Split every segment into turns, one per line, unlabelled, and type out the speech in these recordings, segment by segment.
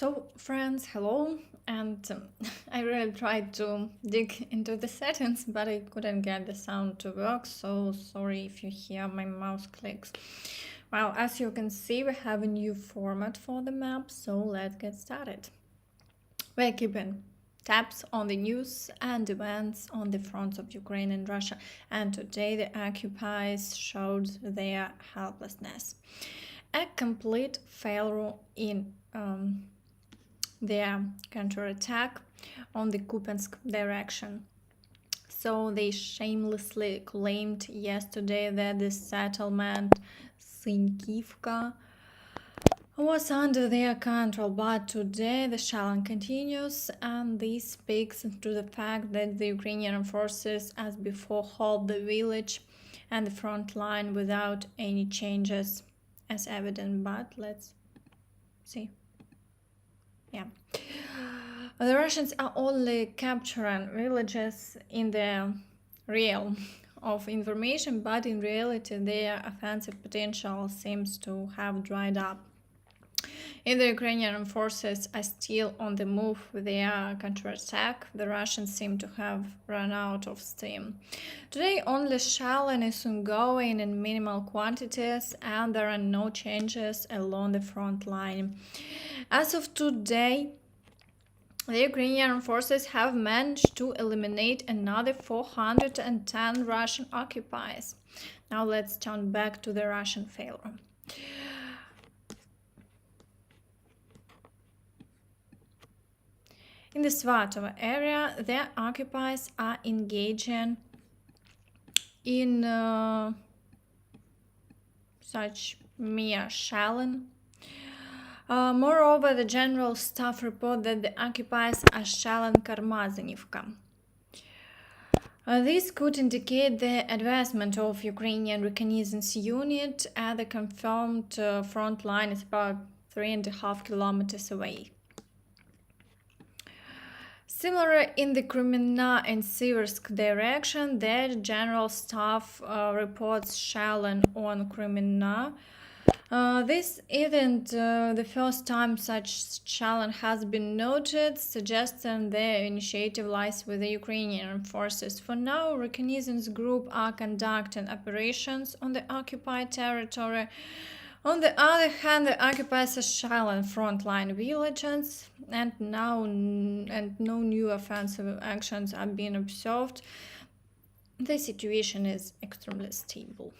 So, friends, hello. And I really tried to dig into the settings, but I couldn't get the sound to work. So, sorry if you hear my mouse clicks. Well, as you can see, we have a new format for the map. So, let's get started. We're keeping tabs on the news and events on the fronts of Ukraine and Russia. And today, the occupiers showed their helplessness. A complete failure in their counterattack on the Kupiansk direction. So they shamelessly claimed yesterday that the settlement Sinkivka was under their control, but today the shelling continues, and this speaks to the fact that the Ukrainian forces, as before, hold the village and the front line without any changes, as evident. But let's see. Yeah. The Russians are only capturing villages in the realm of information, but in reality, their offensive potential seems to have dried up. If the Ukrainian forces are still on the move with their counterattack, the Russians seem to have run out of steam. Today, only shelling is ongoing in minimal quantities, and there are no changes along the front line. As of today, the Ukrainian forces have managed to eliminate another 410 Russian occupiers. Now let's turn back to the Russian failure. In the Svatova area, their occupiers are engaging in such mere shelling. Moreover, the General Staff report that the occupiers are shelling Karmazanivka. This could indicate the advancement of Ukrainian reconnaissance unit, and the confirmed front line is about 3.5 kilometers away. Similar in the Kremina and Siversk direction, the General Staff reports shelling on Kremina. This isn't the first time such challenge has been noted, suggesting the initiative lies with the Ukrainian forces. For now, reconnaissance group are conducting operations on the occupied territory. On the other hand, the occupiers are shelling frontline villages, and no new offensive actions are being observed. The situation is extremely stable.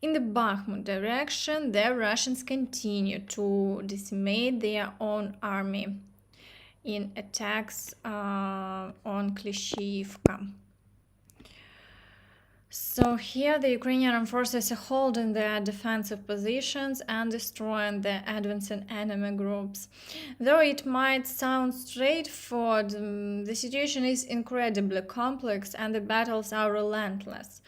In the Bakhmut direction, the Russians continue to decimate their own army in attacks on Klishivka. So here the Ukrainian forces are holding their defensive positions and destroying the advancing enemy groups. Though it might sound straightforward, the situation is incredibly complex and the battles are relentless.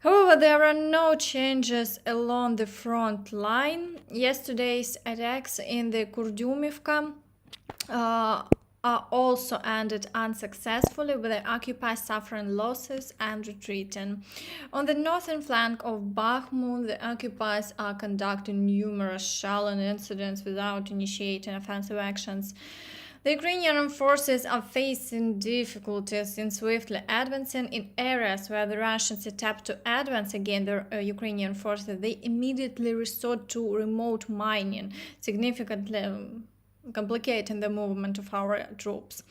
However, there are no changes along the front line. Yesterday's attacks in the Kurdyumivka are also ended unsuccessfully, with the occupiers suffering losses and retreating. On the northern flank of Bakhmut, the occupiers are conducting numerous shelling incidents without initiating offensive actions. The Ukrainian forces are facing difficulties in swiftly advancing in areas where the Russians attempt to advance against the Ukrainian forces. They immediately resort to remote mining, significantly complicating the movement of our troops.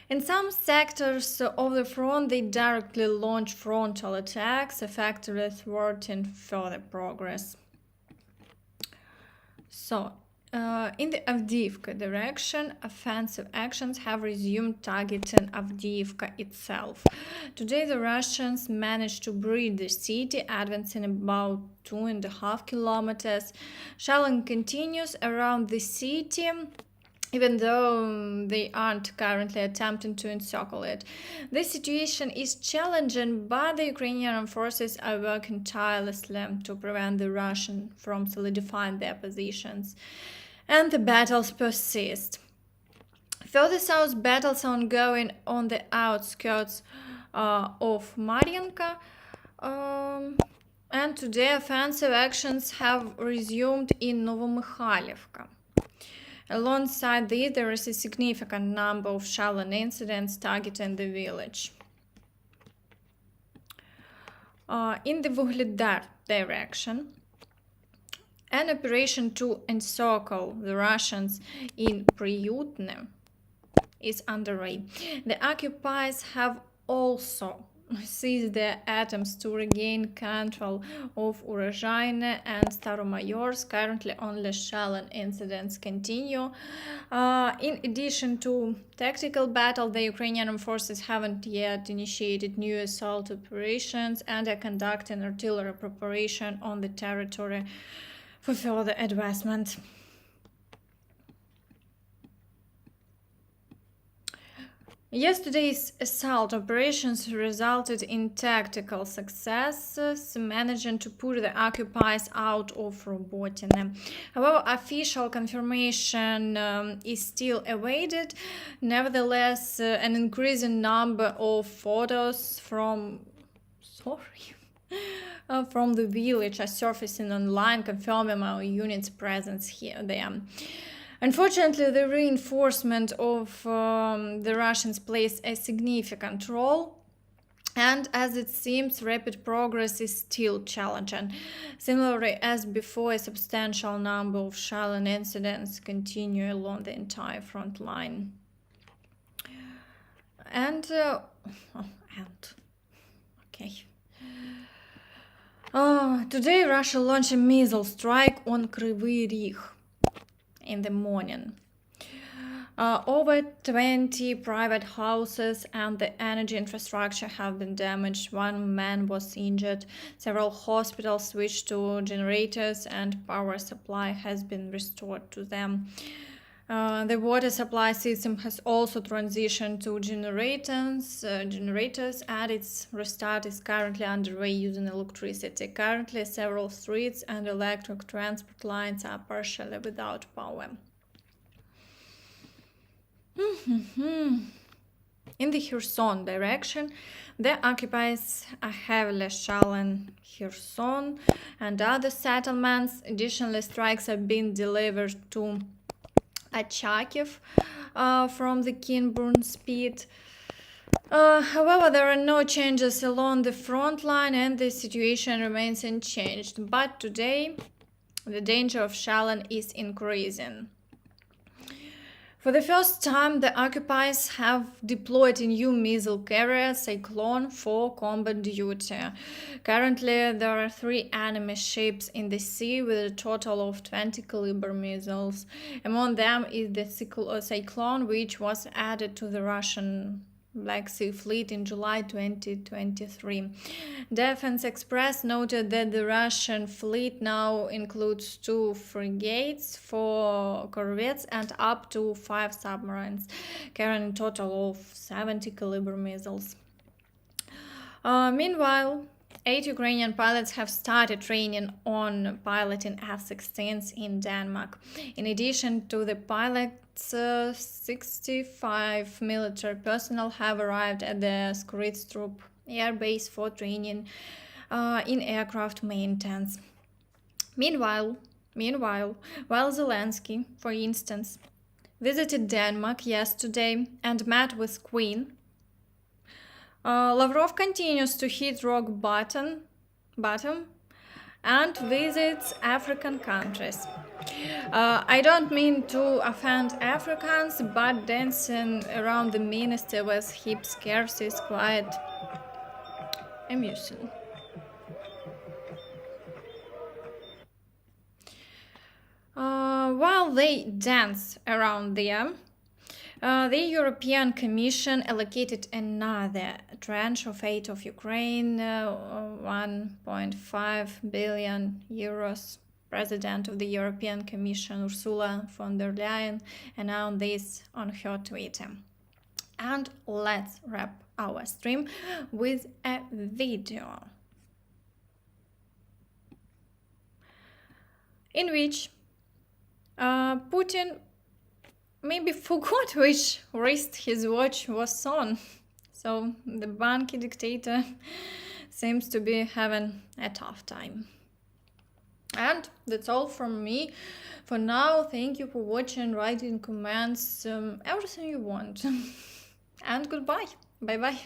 In some sectors of the front, they directly launch frontal attacks, effectively thwarting further progress. So, in the Avdiivka direction, offensive actions have resumed targeting Avdiivka itself. Today, the Russians managed to breach the city, advancing about 2.5 kilometers. Shelling continues around the city, even though they aren't currently attempting to encircle it. This situation is challenging, but the Ukrainian forces are working tirelessly to prevent the Russians from solidifying their positions. And the battles persist. Further south, battles are ongoing on the outskirts of Mariinka. And today offensive actions have resumed in Novomykhailivka. Alongside this, there is a significant number of shelling incidents targeting the village. In the Vuhledar direction, an operation to encircle the Russians in Priyutne is underway. The occupiers have also seized their attempts to regain control of Urozhaine and Staromayorsk. Currently, only shelling incidents continue. In addition to tactical battle, the Ukrainian forces haven't yet initiated new assault operations and are conducting artillery preparation on the territory for further advancement. Yesterday's assault operations resulted in tactical successes, managing to put the occupiers out of Robotyne. However, official confirmation is still awaited. Nevertheless, an increasing number of photos from the village are surfacing online, confirming our unit's presence there. Unfortunately, the reinforcement of the Russians plays a significant role, and as it seems, rapid progress is still challenging. Similarly, as before, a substantial number of shelling incidents continue along the entire front line. Today, Russia launched a missile strike on Kryvyi Rih in the morning. Over 20 private houses and the energy infrastructure have been damaged. One man was injured. Several hospitals switched to generators and power supply has been restored to them. The water supply system has also transitioned to generators and its restart is currently underway using electricity. Currently, several streets and electric transport lines are partially without power. In the Kherson direction, the occupiers are heavily shelling Kherson and other settlements. Additionally, strikes are being delivered to Charkiv from the Kinburn Spit. However, there are no changes along the front line and the situation remains unchanged. But today, the danger of shelling is increasing. For the first time, the occupiers have deployed a new missile carrier, Cyclone, for combat duty. Currently, there are 3 enemy ships in the sea with a total of 20 caliber missiles. Among them is the Cyclone, which was added to the Russian Black Sea Fleet in July 2023. Defense Express noted that the Russian fleet now includes 2 frigates, 4 corvettes, and up to 5 submarines, carrying a total of 70 caliber missiles. Meanwhile, 8 Ukrainian pilots have started training on piloting F-16s in Denmark. In addition to the pilots, 65 military personnel have arrived at the Skritstrup air base for training in aircraft maintenance. Meanwhile, while Zelensky, for instance, visited Denmark yesterday and met with Queen, Lavrov continues to hit rock bottom and visits African countries. I don't mean to offend Africans, but dancing around the minister with hip scarves is quite amusing. While they dance around there, the European Commission allocated another tranche of aid of Ukraine, 1.5 billion euros. President of the European Commission, Ursula von der Leyen, announced this on her Twitter. And let's wrap our stream with a video in which Putin maybe forgot which wrist his watch was on. So the banky dictator seems to be having a tough time. And that's all from me for now. Thank you for watching, writing comments, everything you want. And goodbye. Bye bye.